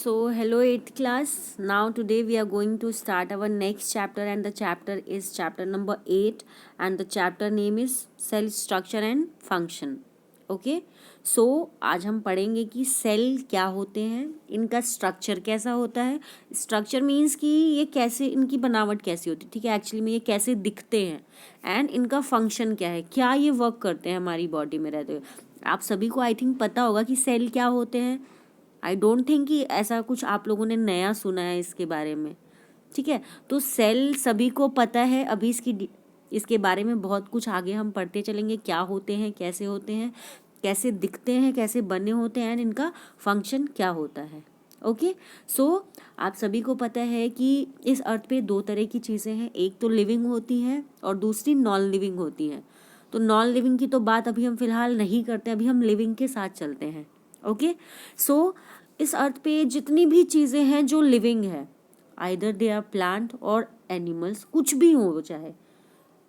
Hello 8th class. Now today we are going to start our next chapter, and the chapter is chapter number 8, and the chapter name is cell structure and function. Okay so आज हम पढ़ेंगे कि cell क्या होते हैं, इनका structure कैसा होता है. स्ट्रक्चर मीन्स कि ये कैसे, इनकी बनावट कैसी होती है, ठीक है. एक्चुअली में ये कैसे दिखते हैं एंड इनका फंक्शन क्या है, क्या ये वर्क करते हैं हमारी बॉडी में रहते हुए. आप सभी को आई थिंक पता होगा कि सेल क्या होते हैं. आई डोंट थिंक कि ऐसा कुछ आप लोगों ने नया सुना है इसके बारे में, ठीक है. तो सेल सभी को पता है. अभी इसके बारे में बहुत कुछ आगे हम पढ़ते चलेंगे, क्या होते हैं, कैसे दिखते हैं, कैसे बने होते हैं, एंड इनका फंक्शन क्या होता है. ओके सो आप सभी को पता है कि इस अर्थ पे दो तरह की चीज़ें हैं, एक तो लिविंग होती हैं और दूसरी नॉन लिविंग होती हैं. तो नॉन लिविंग की तो बात अभी हम फिलहाल नहीं करते, अभी हम लिविंग के साथ चलते हैं. ओके सो इस अर्थ पे जितनी भी चीज़ें हैं जो लिविंग है, आइदर दे आर प्लांट और एनिमल्स, कुछ भी हो, चाहे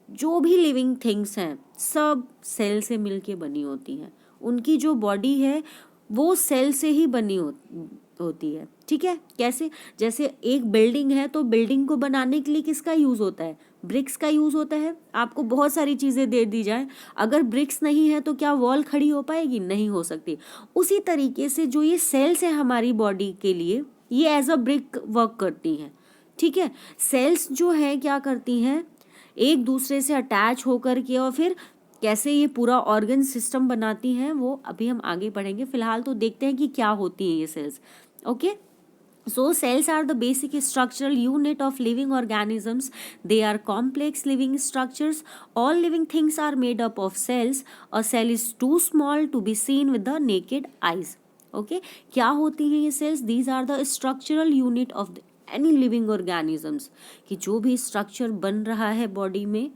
जो भी लिविंग थिंग्स हैं, सब सेल से मिलके बनी होती हैं. उनकी जो बॉडी है वो सेल से ही बनी होती है, ठीक है. कैसे, जैसे एक बिल्डिंग है तो बिल्डिंग को बनाने के लिए किसका यूज़ होता है, ब्रिक्स का यूज़ होता है. आपको बहुत सारी चीज़ें दे दी जाए, अगर ब्रिक्स नहीं है तो क्या वॉल खड़ी हो पाएगी, नहीं हो सकती. उसी तरीके से जो ये सेल्स है हमारी बॉडी के लिए, ये एज अ ब्रिक वर्क करती हैं, ठीक है. सेल्स जो है क्या करती हैं, एक दूसरे से अटैच होकर के और फिर कैसे ये पूरा ऑर्गन सिस्टम बनाती हैं, वो अभी हम आगे पढ़ेंगे. फिलहाल तो देखते हैं कि क्या होती हैं ये cells. Okay so cells are the basic structural unit of living organisms. They are complex living structures. All living things are made up of cells. A cell is too small to be seen with the naked eyes. Okay, क्या होती हैं ये cells? These are the structural unit of any living organisms. कि जो भी structure बन रहा है बॉडी में,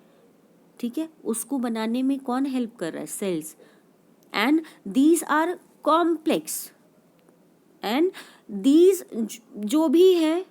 ठीक है, उसको बनाने में कौन हेल्प कर रहा है, cells. And these are complex, and these जो भी है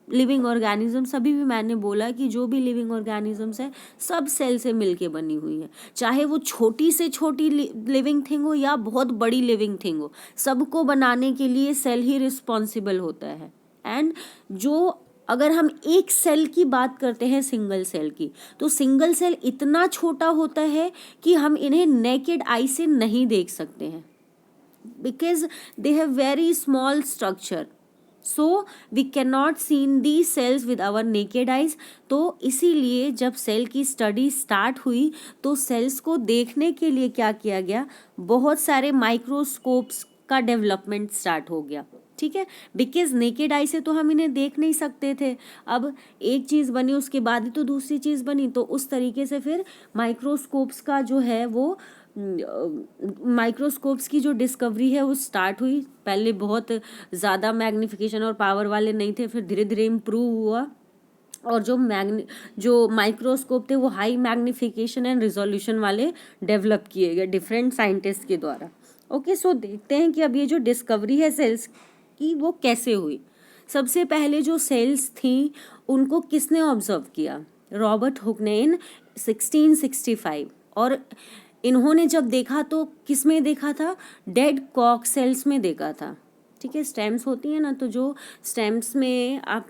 लिविंग ऑर्गेनिजम्स, अभी भी मैंने बोला कि जो भी लिविंग ऑर्गेनिजम्स है सब सेल से मिलके बनी हुई है. चाहे वो छोटी से छोटी लिविंग थिंग हो या बहुत बड़ी लिविंग थिंग हो, सबको बनाने के लिए सेल ही रिस्पॉन्सिबल होता है. एंड जो, अगर हम एक सेल की बात करते हैं, सिंगल सेल की, तो सिंगल सेल इतना छोटा होता है कि हम इन्हें नेकेड आई से नहीं देख सकते हैं, because they have very small structure, so we cannot see these cells with our naked eyes. तो इसीलिए जब सेल की स्टडी स्टार्ट हुई तो सेल्स को देखने के लिए क्या किया गया, बहुत सारे माइक्रोस्कोप्स का डेवलपमेंट स्टार्ट हो गया, ठीक है. बिकॉज नेकेड आई से तो हम इन्हें देख नहीं सकते थे. अब एक चीज़ बनी उसके बाद ही तो दूसरी चीज़ बनी, तो उस तरीके से फिर माइक्रोस्कोप्स का जो है वो माइक्रोस्कोप्स की जो डिस्कवरी है वो स्टार्ट हुई. पहले बहुत ज़्यादा मैग्नीफिकेशन और पावर वाले नहीं थे, फिर धीरे धीरे इम्प्रूव हुआ, और जो माइक्रोस्कोप थे वो हाई मैग्नीफिकेशन एंड रिजोल्यूशन वाले डेवलप किए गए डिफरेंट साइंटिस्ट के द्वारा. ओके सो देखते हैं कि अब ये जो डिस्कवरी है सेल्स की वो कैसे हुई. सबसे पहले जो सेल्स थी उनको किसने ऑब्जर्व किया, रॉबर्ट हुक ने इन 1665. और इन्होंने जब देखा तो किस में देखा था, डेड कॉक सेल्स में देखा था, ठीक है. स्टेम्स होती हैं ना, तो जो स्टेम्स में आप,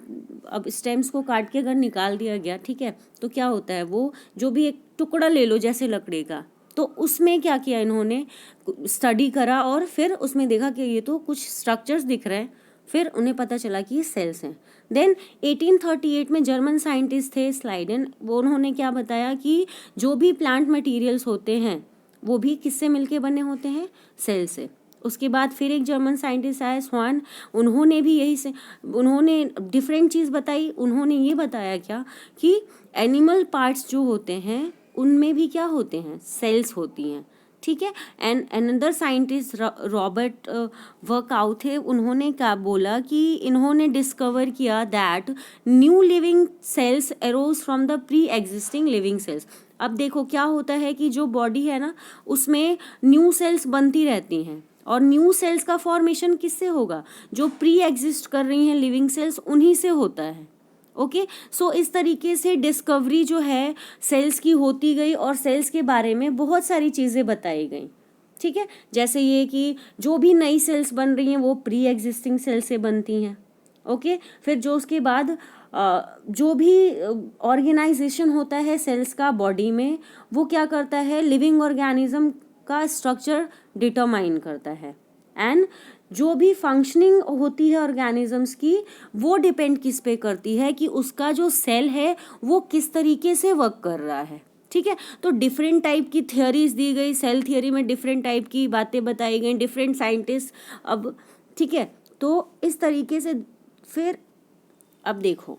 अब स्टेम्स को काट के अगर निकाल दिया गया, ठीक है, तो क्या होता है, वो जो भी एक टुकड़ा ले लो जैसे लकड़ी का, तो उसमें क्या किया इन्होंने, स्टडी करा और फिर उसमें देखा कि ये तो कुछ स्ट्रक्चर्स दिख रहे हैं, फिर उन्हें पता चला कि ये सेल्स हैं. देन 1838 में जर्मन साइंटिस्ट थे स्लाइडन, वो उन्होंने क्या बताया कि जो भी प्लांट मटेरियल्स होते हैं वो भी किससे मिलके बने होते हैं, सेल से. उसके बाद फिर एक जर्मन साइंटिस्ट आया, स्वान, उन्होंने भी यही से, उन्होंने डिफरेंट चीज़ बताई. उन्होंने ये बताया क्या कि एनिमल पार्ट्स जो होते हैं उनमें भी क्या होते हैं, सेल्स होती हैं, ठीक है. And another scientist Robert workout थे, उन्होंने क्या बोला कि इन्होंने डिस्कवर किया that new living cells arrows from the pre existing living cells. अब देखो क्या होता है कि जो बॉडी है ना उसमें न्यू सेल्स बनती रहती हैं, और न्यू सेल्स का फॉर्मेशन किससे होगा, जो प्री एग्जिस्ट कर रही हैं लिविंग सेल्स उन्हीं से होता है. ओके सो इस तरीके से डिस्कवरी जो है सेल्स की होती गई और सेल्स के बारे में बहुत सारी चीज़ें बताई गई, ठीक है। जैसे ये कि जो भी नई सेल्स बन रही हैं वो प्री एग्जिस्टिंग सेल से बनती हैं। ओके, फिर जो उसके बाद जो भी ऑर्गेनाइजेशन होता है सेल्स का बॉडी में, वो क्या करता है, लिविंग ऑर्गेनिज्म का स्ट्रक्चर डिटरमाइन करता है। एंड जो भी फंक्शनिंग होती है ऑर्गेनिजम्स की, वो डिपेंड किस पे करती है कि उसका जो सेल है वो किस तरीके से वर्क कर रहा है। ठीक है, तो डिफरेंट टाइप की थियोरीज दी गई, सेल थियोरी में डिफरेंट टाइप की बातें बताई गई, डिफरेंट साइंटिस्ट। अब ठीक है, तो इस तरीके से फिर अब देखो,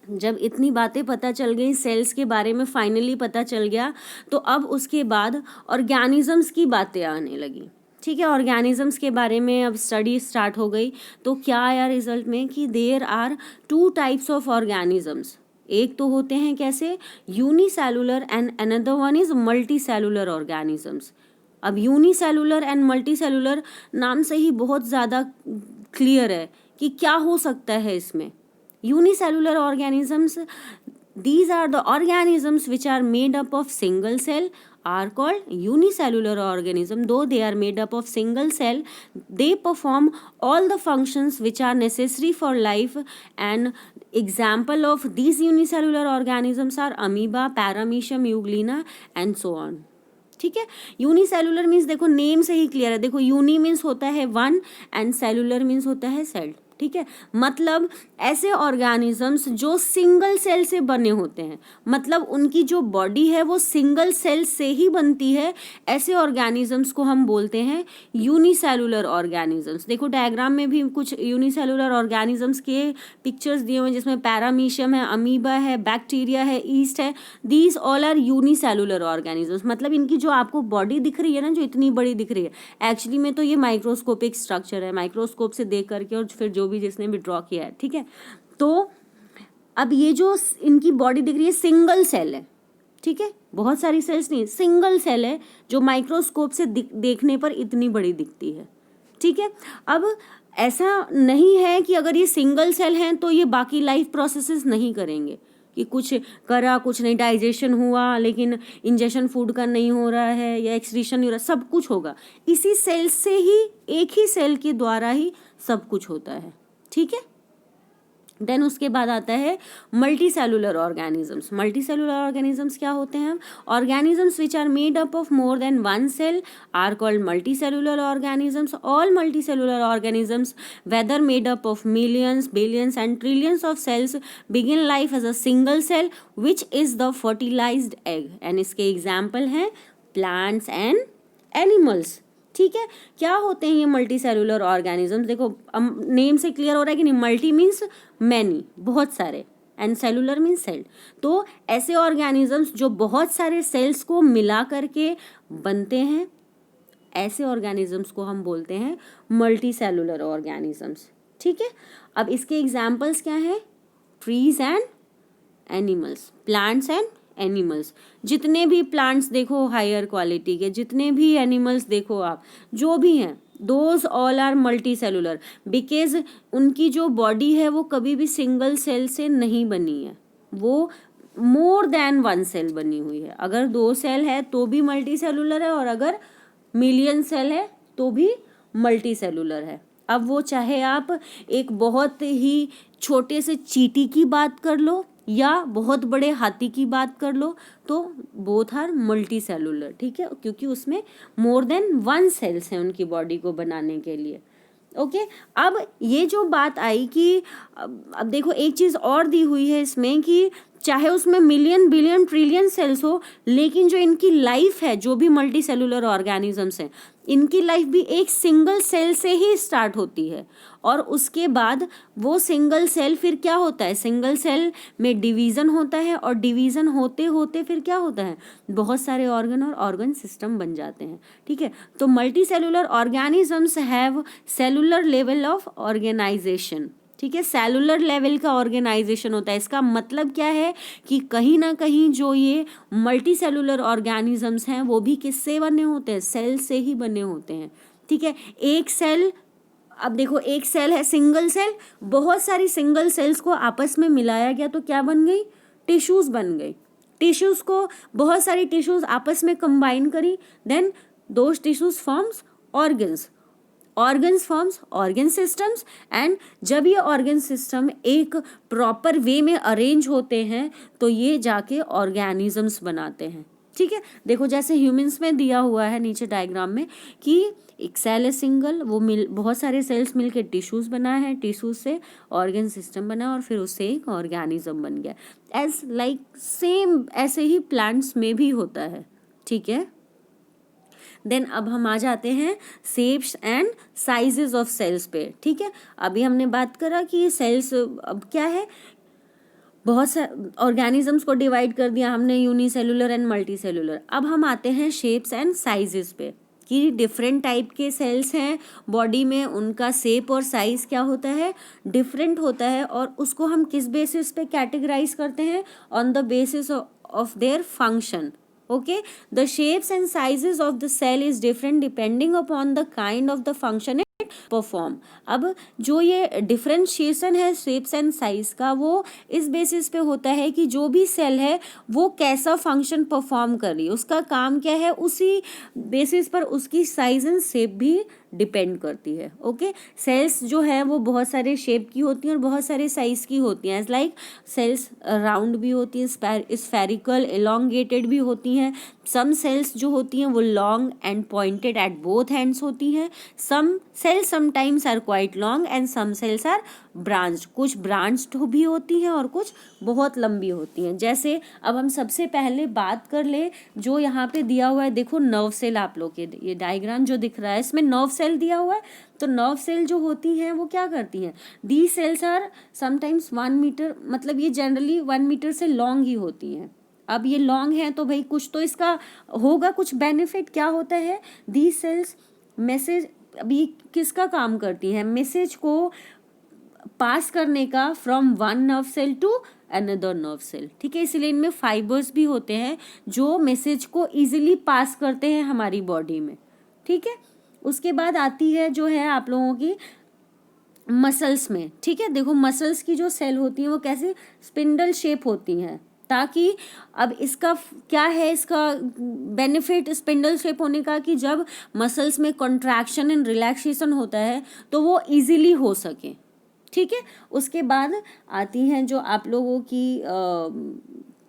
जब इतनी बातें पता चल गई, सेल्स के बारे में फाइनली पता चल गया, तो अब उसके बाद ऑर्गेनिजम्स की बातें आने लगी। ठीक है, ऑर्गेनिजम्स के बारे में अब स्टडी स्टार्ट हो गई। तो क्या आया रिजल्ट में कि there are 2 types of organisms. एक तो होते हैं कैसे, unicellular, and another one is multicellular organisms. अब यूनिसेलुलर एंड मल्टी सेलुलर नाम से ही बहुत ज़्यादा क्लियर है कि क्या हो सकता है इसमें। Unicellular organisms, these are the organisms which are made up of single cell, are called unicellular organism. Though they are made up of single cell, they perform all the functions which are necessary for life. And example of these unicellular organisms are amoeba, paramecium, euglena and so on. ठीक है, unicellular means देखो name से ही clear है। देखो uni means होता है one and cellular means होता है सेल। ठीक है, मतलब ऐसे ऑर्गेनिजम्स जो सिंगल सेल से बने होते हैं, मतलब उनकी जो बॉडी है वो सिंगल सेल से ही बनती है, ऐसे ऑर्गेनिजम्स को हम बोलते हैं यूनिसेलुलर ऑर्गेनिजम्स। देखो डायग्राम में भी कुछ यूनिसेलुलर ऑर्गेनिजम्स के पिक्चर्स दिए हुए हैं, जिसमें पैरामीशियम है, अमीबा है, बैक्टीरिया है, ईस्ट है। These all are unicellular organisms. मतलब इनकी जो आपको बॉडी दिख रही है ना, जो इतनी बड़ी दिख रही है, एक्चुअली में तो ये माइक्रोस्कोपिक स्ट्रक्चर है, माइक्रोस्कोप से देख करके, और फिर जो भी जिसने भी ड्रॉ किया है। ठीक है, तो अब ये जो इनकी बॉडी दिख रही है सिंगल सेल है। ठीक है, बहुत सारी सेल्स नहीं, सिंगल सेल है जो माइक्रोस्कोप से देखने पर इतनी बड़ी दिखती है। ठीक है, अब ऐसा नहीं है कि अगर ये सिंगल सेल हैं तो ये बाकी लाइफ प्रोसेसेस नहीं करेंगे, कि कुछ करा कुछ नहीं, डाइजेशन हुआ लेकिन इंजेक्शन फूड का नहीं हो रहा है या एक्सक्रीशन नहीं हो रहा, सब कुछ होगा इसी सेल से ही, एक ही सेल के द्वारा ही सब कुछ होता है। ठीक है, देन उसके बाद आता है multicellular organisms. Multicellular organisms क्या होते हैं? Organisms which are made up of more than one cell are called multicellular organisms. All multicellular organisms whether made up of millions, billions and trillions of cells begin life as a single cell which is the fertilized egg। and इसके example हैं plants and animals. ठीक है, क्या होते हैं ये multi cellular organisms? देखो name से क्लियर हो रहा है कि नहीं, मल्टी मीन्स मैनी, बहुत सारे, एंड सेलुलर मीन्स सेल। तो ऐसे ऑर्गेनिजम्स जो बहुत सारे सेल्स को मिला करके बनते हैं, ऐसे ऑर्गेनिजम्स को हम बोलते हैं मल्टी सेलुलर ऑर्गेनिजम्स। ठीक है, अब इसके एग्जाम्पल्स क्या हैं? Trees and animals, plants and animals. जितने भी प्लांट्स देखो हायर क्वालिटी के, जितने भी एनिमल्स देखो आप, जो भी हैं, those all are multicellular, because उनकी जो बॉडी है वो कभी भी सिंगल सेल से नहीं बनी है, वो मोर देन वन सेल बनी हुई है। अगर 2 सेल है तो भी मल्टी सेलुलर है, और अगर मिलियन सेल है तो भी मल्टी सेलुलर है। अब वो चाहे आप एक बहुत ही छोटे से चींटी की बात कर लो या बहुत बड़े हाथी की बात कर लो, तो बोथ आर मल्टी सेलुलर। ठीक है, क्योंकि उसमें मोर देन वन सेल्स हैं उनकी बॉडी को बनाने के लिए। ओके, अब ये जो बात आई कि अब देखो एक चीज़ और दी हुई है इसमें कि चाहे उसमें मिलियन, बिलियन, ट्रिलियन सेल्स हो, लेकिन जो इनकी लाइफ है, जो भी मल्टी सेलुलर ऑर्गेनिजम्स हैं, इनकी लाइफ भी एक सिंगल सेल से ही स्टार्ट होती है। और उसके बाद वो सिंगल सेल फिर क्या होता है, सिंगल सेल में डिवीज़न होता है, और डिवीज़न होते होते फिर क्या होता है, बहुत सारे ऑर्गन और ऑर्गन सिस्टम बन जाते हैं। ठीक है, तो multicellular organisms have cellular level of organisation. ठीक है, सेलुलर लेवल का ऑर्गेनाइजेशन होता है। इसका मतलब क्या है कि कहीं ना कहीं जो ये मल्टी सेलुलर ऑर्गेनिजम्स हैं वो भी किससे बने होते हैं? सेल से ही बने होते हैं। ठीक है, एक सेल, अब देखो एक सेल है सिंगल सेल, बहुत सारी सिंगल सेल्स को आपस में मिलाया गया तो क्या बन गई? टिश्यूज़ बन गई। टिश्यूज़ को बहुत सारी टिश्यूज़ आपस में कंबाइन करी, then those tissues forms organs, organs forms organ systems, and जब ये ऑर्गन सिस्टम एक प्रॉपर वे में अरेंज होते हैं तो ये जाके ऑर्गेनिजम्स बनाते हैं। ठीक है, देखो जैसे ह्यूमंस में दिया हुआ है नीचे डायग्राम में कि एक सेल है सिंगल, वो बहुत सारे सेल्स मिलके टिश्यूज बनाए हैं, टिश्यूज से ऑर्गन सिस्टम बना और फिर उससे एक ऑर्गेनिज्म बन गया। एज लाइक सेम ऐसे ही प्लांट्स में भी होता है। ठीक है, देन अब हम आ जाते हैं shapes and sizes of cells पे। ठीक है, अभी हमने बात करा कि ये सेल्स अब क्या है, बहुत से ऑर्गेनिजम्स को डिवाइड कर दिया हमने, यूनिसेलुलर एंड मल्टी सेलुलर। अब हम आते हैं शेप्स एंड साइजेस पे कि डिफरेंट टाइप के सेल्स हैं बॉडी में, उनका शेप और साइज क्या होता है, डिफरेंट होता है, और उसको हम किस बेसिस पे कैटेगराइज करते हैं, on the basis of their function. Okay, the shapes and sizes of the cell is different depending upon the kind of the function it perform। अब जो ये डिफरेंशिएशन है शेप्स एंड साइज का, वो इस बेसिस पे होता है कि जो भी सेल है वो कैसा फंक्शन परफॉर्म कर रही है, उसका काम क्या है, उसी बेसिस पर उसकी साइज एंड शेप भी डिपेंड करती है। ओके, सेल्स जो है वो बहुत सारे शेप की होती हैं और बहुत सारे साइज की होती हैं। एज लाइक सेल्स राउंड भी होती हैं, स्फेरिकल, एलोंगेटेड भी होती हैं। सम सेल्स जो होती हैं वो long and pointed at both hands होती हैं। Some cells sometimes are quite long and some cells are branched, कुछ ब्रांच्ड भी होती हैं और कुछ बहुत लंबी होती हैं। जैसे अब हम सबसे पहले बात कर ले जो यहाँ पे दिया हुआ है, देखो नर्व सेल, आप लोग के ये डायग्राम जो दिख रहा है इसमें नर्व सेल दिया हुआ है। तो नर्व सेल जो होती हैं वो क्या करती हैं, दी सेल्स आर समटाइम्स 1 मीटर, मतलब ये जनरली 1 मीटर से लॉन्ग ही होती हैं। अब ये लॉन्ग है तो भाई कुछ तो इसका होगा, कुछ बेनिफिट क्या होता है, दी सेल्स मैसेज, अभी किसका काम करती हैं, मैसेज को पास करने का from one nerve cell to another nerve cell. ठीक है, इसलिए इनमें फाइबर्स भी होते हैं जो मैसेज को इजीली पास करते हैं हमारी बॉडी में। ठीक है, उसके बाद आती है जो है आप लोगों की मसल्स में। ठीक है, देखो मसल्स की जो सेल होती है वो कैसे स्पिंडल शेप होती हैं, ताकि अब इसका क्या है, इसका बेनिफिट स्पिंडल शेप होने का कि जब मसल्स में कॉन्ट्रैक्शन एंड रिलैक्सेशन होता है तो वो इजीली हो सके। ठीक है, उसके बाद आती हैं जो आप लोगों की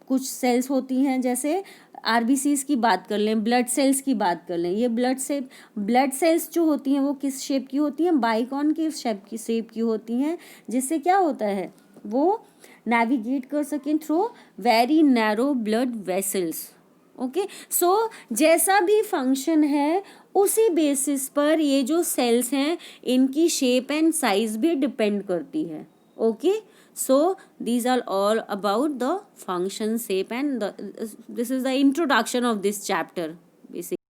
कुछ सेल्स होती हैं, जैसे आरबीसीज की बात कर लें, ब्लड सेल्स की बात कर लें। ये ब्लड सेल्स जो होती हैं वो किस शेप की होती हैं, बाइकॉन की शेप की होती हैं, जिससे क्या होता है वो नेविगेट कर सकें through very narrow blood vessels. Okay, so जैसा भी फंक्शन है उसी बेसिस पर ये जो सेल्स हैं इनकी शेप एंड साइज भी डिपेंड करती है। Okay, so these are all about the function, shape and this is the introduction of this chapter.